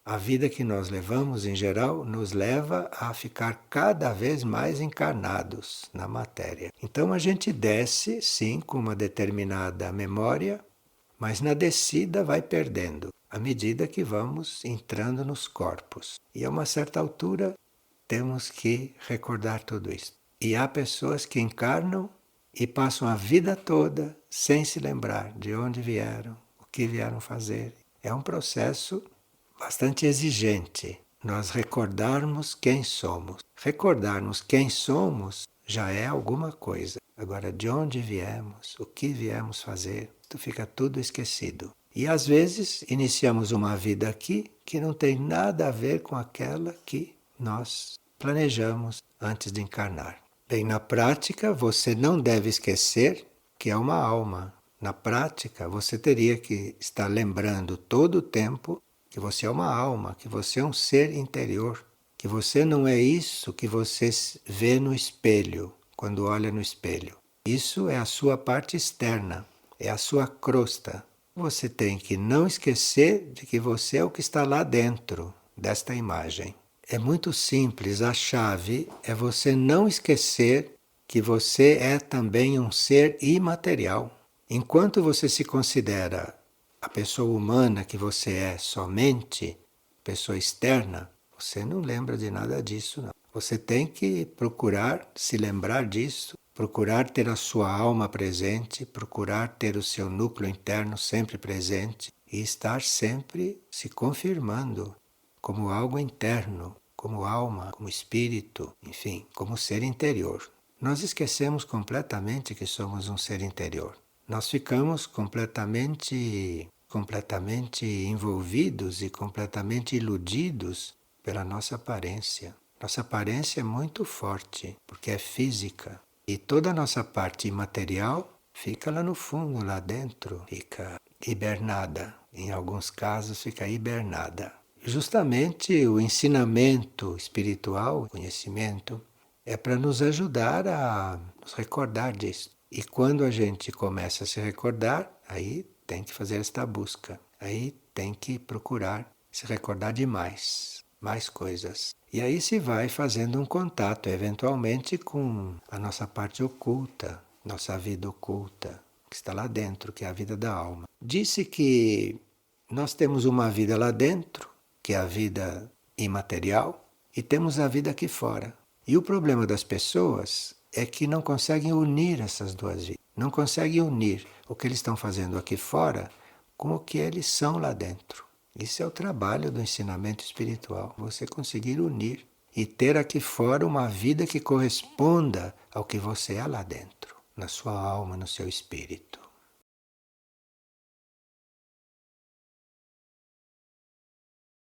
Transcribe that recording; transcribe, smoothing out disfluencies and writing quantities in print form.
A vida que nós levamos, em geral, nos leva a ficar cada vez mais encarnados na matéria. Então a gente desce, sim, com uma determinada memória, mas na descida vai perdendo, à medida que vamos entrando nos corpos. E a uma certa altura temos que recordar tudo isso. E há pessoas que encarnam e passam a vida toda sem se lembrar de onde vieram, o que vieram fazer. É um processo bastante exigente nós recordarmos quem somos. Recordarmos quem somos já é alguma coisa. Agora, de onde viemos, o que viemos fazer, fica tudo esquecido. E às vezes iniciamos uma vida aqui que não tem nada a ver com aquela que nós planejamos antes de encarnar. Bem, na prática, você não deve esquecer que é uma alma. Na prática, você teria que estar lembrando todo o tempo que você é uma alma, que você é um ser interior, que você não é isso que você vê no espelho, quando olha no espelho. Isso é a sua parte externa, é a sua crosta. Você tem que não esquecer de que você é o que está lá dentro desta imagem. É muito simples, a chave é você não esquecer que você é também um ser imaterial. Enquanto você se considera a pessoa humana que você é somente, pessoa externa, você não lembra de nada disso, não. Você tem que procurar se lembrar disso, procurar ter a sua alma presente, procurar ter o seu núcleo interno sempre presente e estar sempre se confirmando como algo interno, como alma, como espírito, enfim, como ser interior. Nós esquecemos completamente que somos um ser interior. Nós ficamos completamente envolvidos e completamente iludidos pela nossa aparência. Nossa aparência é muito forte, porque é física. E toda a nossa parte imaterial fica lá no fundo, lá dentro, fica hibernada. Em alguns casos fica hibernada. Justamente o ensinamento espiritual, o conhecimento, é para nos ajudar a nos recordar disso. E quando a gente começa a se recordar, aí tem que fazer esta busca. Aí tem que procurar se recordar de mais coisas. E aí se vai fazendo um contato, eventualmente, com a nossa parte oculta, nossa vida oculta, que está lá dentro, que é a vida da alma. Disse que nós temos uma vida lá dentro, que é a vida imaterial, e temos a vida aqui fora. E o problema das pessoas é que não conseguem unir essas duas vidas. Não conseguem unir o que eles estão fazendo aqui fora com o que eles são lá dentro. Isso é o trabalho do ensinamento espiritual. Você conseguir unir e ter aqui fora uma vida que corresponda ao que você é lá dentro, na sua alma, no seu espírito.